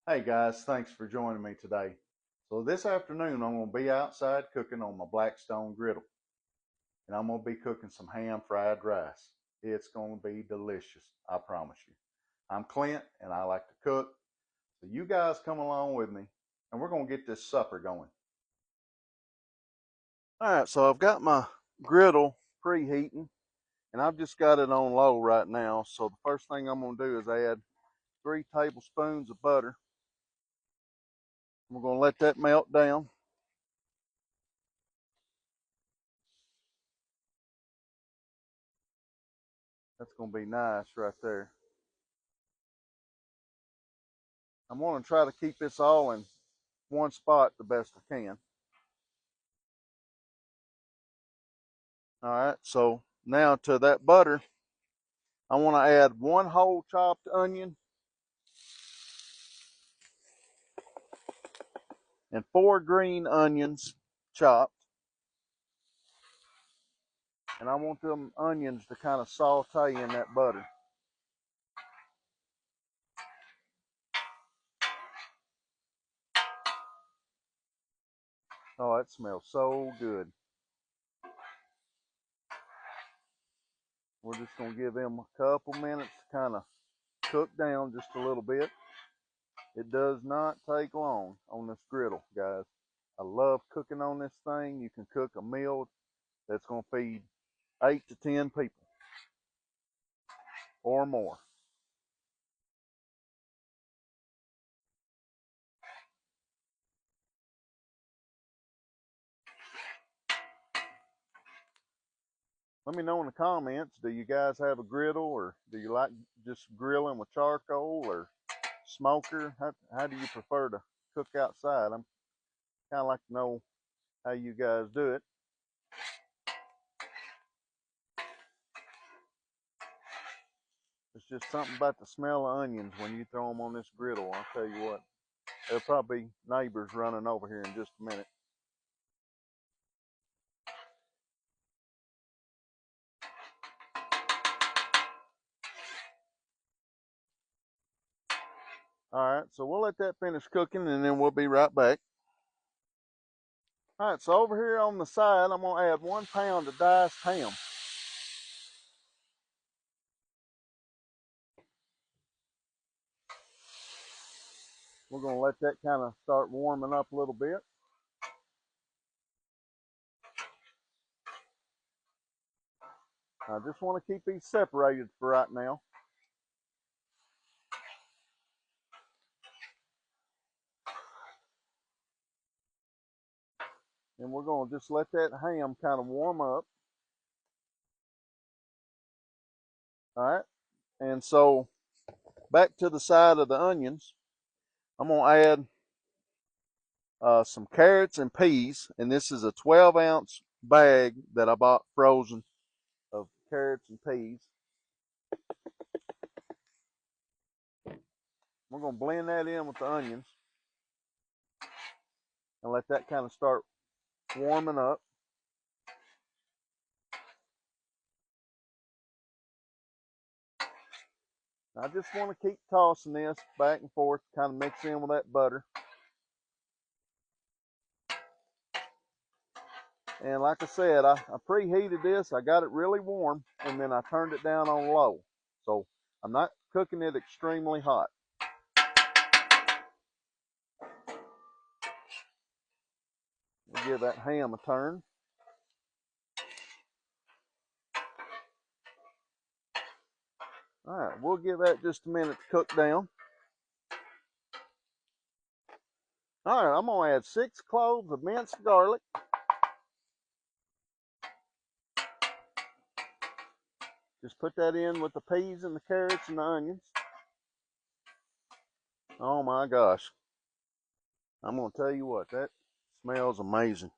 Hey guys, thanks for joining me today. So this afternoon I'm going to be outside cooking on my Blackstone griddle, and I'm going to be cooking some ham fried rice. It's going to be delicious, I promise you. I'm Clint and I like to cook, so you guys come along with me and we're going to get this supper going. All right, so I've got my griddle preheating and I've just got it on low right now. So the first thing I'm going to do is add 3 tablespoons of butter. We're going to let that melt down. That's going to be nice right there. I'm going to try to keep this all in one spot the best I can. All right, so now to that butter, I want to add 1 whole chopped onion and 4 green onions chopped. And I want them onions to kind of saute in that butter. Oh, that smells so good. We're just going to give them a couple minutes to kind of cook down just a little bit. It does not take long on this griddle, guys. I love cooking on this thing. You can cook a meal that's going to feed 8 to 10 people or more. Let me know in the comments, do you guys have a griddle, or do you like just grilling with charcoal or smoker? How do you prefer to cook outside? I'm kind of like to know how you guys do it. It's just something about the smell of onions when you throw them on this griddle. I'll tell you what, there'll probably be neighbors running over here in just a minute. All right, so we'll let that finish cooking and then we'll be right back. All right, so over here on the side, I'm gonna add 1 pound of diced ham. We're gonna let that kind of start warming up a little bit. I just want to keep these separated for right now. And we're going to just let that ham kind of warm up. All right. And so back to the side of the onions, I'm going to add some carrots and peas. And this is a 12-ounce bag that I bought frozen of carrots and peas. We're going to blend that in with the onions and let that kind of start warming up. I just want to keep tossing this back and forth, kind of mix in with that butter. And like I said, I preheated this. I got it really warm, and then I turned it down on low. So I'm not cooking it extremely hot. We'll give that ham a turn. All right, we'll give that just a minute to cook down. All right, I'm going to add 6 cloves of minced garlic. Just put that in with the peas and the carrots and the onions. Oh my gosh. I'm going to tell you what, that smells amazing.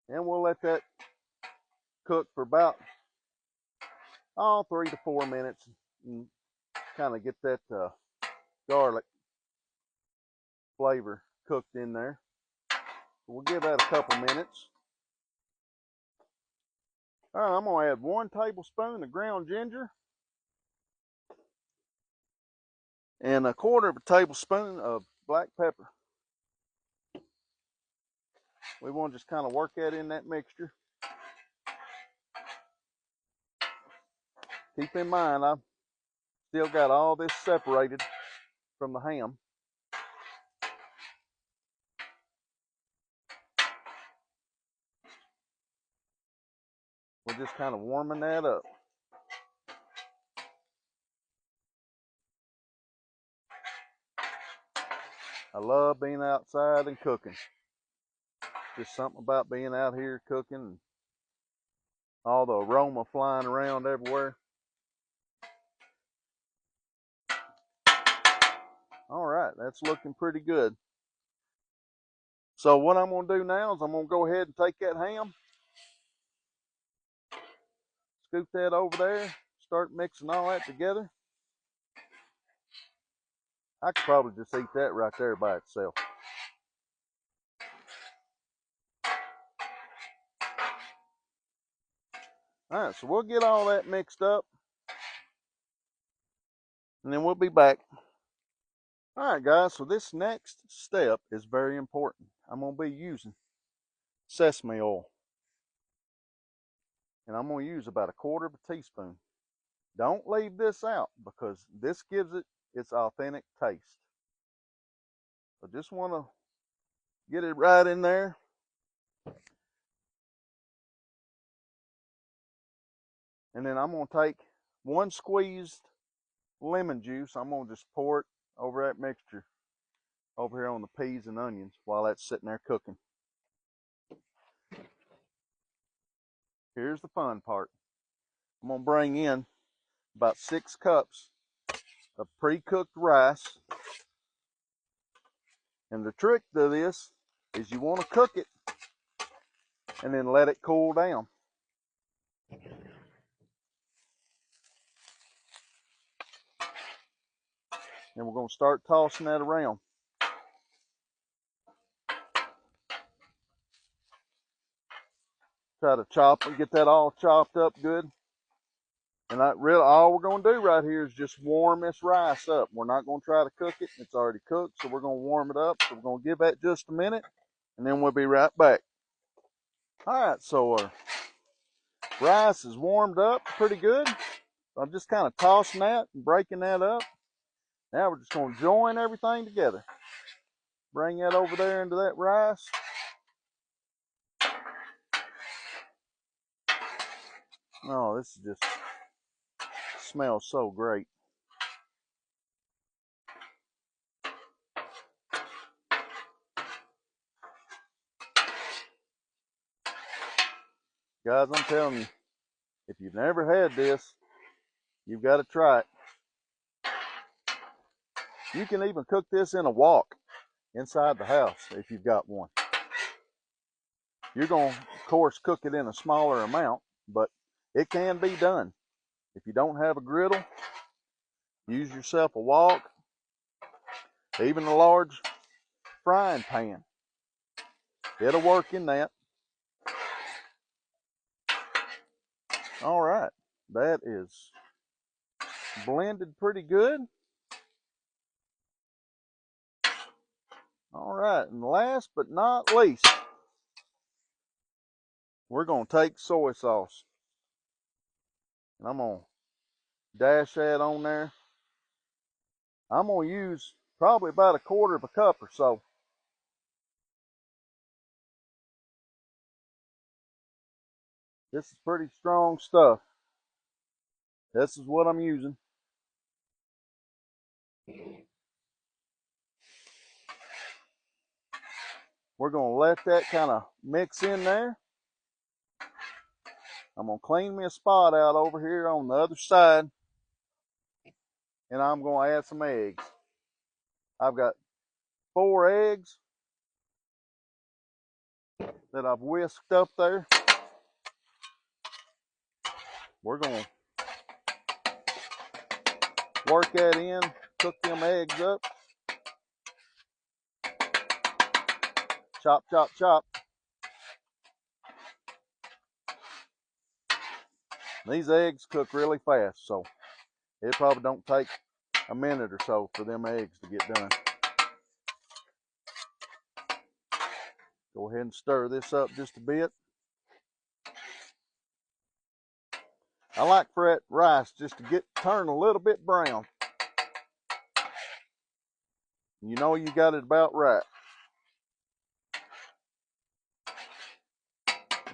And we'll let that cook for about 3 to 4 minutes and kind of get that garlic flavor cooked in there. So we'll give that a couple minutes. All right, I'm going to add 1 tablespoon of ground ginger. and 1/4 tablespoon of black pepper. We want to just kind of work that in that mixture. Keep in mind, I've still got all this separated from the ham. We're just kind of warming that up. I love being outside and cooking. Just something about being out here cooking and all the aroma flying around everywhere. All right, that's looking pretty good. So what I'm going to do now is I'm going to go ahead and take that ham, scoop that over there, start mixing all that together. I could probably just eat that right there by itself. All right, so we'll get all that mixed up, and then we'll be back. All right, guys, so this next step is very important. I'm going to be using sesame oil, and I'm going to use about 1/4 teaspoon. Don't leave this out because this gives it its authentic taste. So just want to get it right in there. And then I'm going to take 1 squeezed lemon juice. I'm going to just pour it over that mixture over here on the peas and onions while that's sitting there cooking. Here's the fun part. I'm going to bring in about 6 cups of pre-cooked rice. And the trick to this is you want to cook it and then let it cool down. And we're going to start tossing that around. Try to chop and get that all chopped up good. And all we're going to do right here is just warm this rice up. We're not going to try to cook it. It's already cooked, so we're going to warm it up. So we're going to give that just a minute, and then we'll be right back. All right, so our rice is warmed up pretty good. So I'm just kind of tossing that and breaking that up. Now we're just going to join everything together. Bring that over there into that rice. Oh, this just smells so great. Guys, I'm telling you, if you've never had this, you've got to try it. You can even cook this in a wok inside the house if you've got one. You're going to, of course, cook it in a smaller amount, but it can be done. If you don't have a griddle, use yourself a wok, even a large frying pan. It'll work in that. All right, that is blended pretty good. All right, and last but not least, we're going to take soy sauce. And I'm going to dash that on there. I'm going to use probably about 1/4 cup or so. This is pretty strong stuff. This is what I'm using. We're going to let that kind of mix in there. I'm going to clean me a spot out over here on the other side. And I'm going to add some eggs. I've got 4 eggs that I've whisked up there. We're going to work that in, cook them eggs up. Chop, chop, chop. These eggs cook really fast, so it probably don't take a minute or so for them eggs to get done. Go ahead and stir this up just a bit. I like for that rice just to turn a little bit brown. You know you got it about right.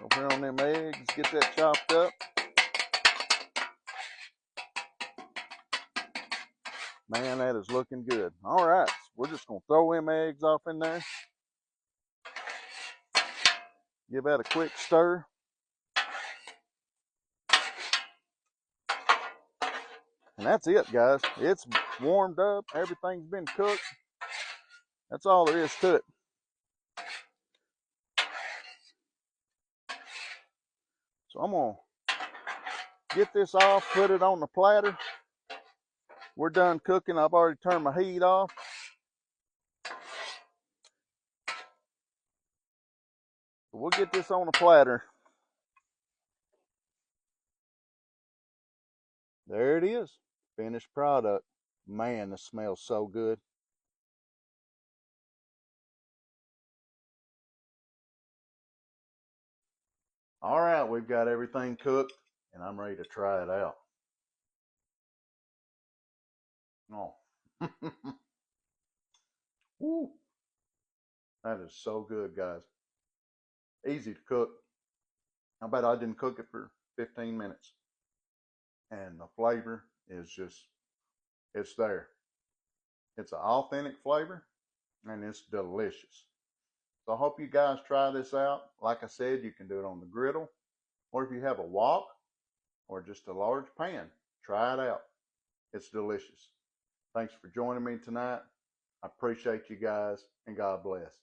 Over here on them eggs, get that chopped up. Man, that is looking good. All right, we're just gonna throw them eggs off in there. Give that a quick stir. And that's it, guys. It's warmed up. Everything's been cooked. That's all there is to it. So I'm gonna get this off, put it on the platter. We're done cooking. I've already turned my heat off. We'll get this on the platter. There it is. Finished product. Man, this smells so good. All right, we've got everything cooked and I'm ready to try it out. Oh. Woo. That is so good, guys. Easy to cook. I bet I didn't cook it for 15 minutes. And the flavor is just, it's there. It's an authentic flavor and it's delicious. So I hope you guys try this out. Like I said, you can do it on the griddle, or if you have a wok or just a large pan, try it out. It's delicious. Thanks for joining me tonight. I appreciate you guys, and God bless.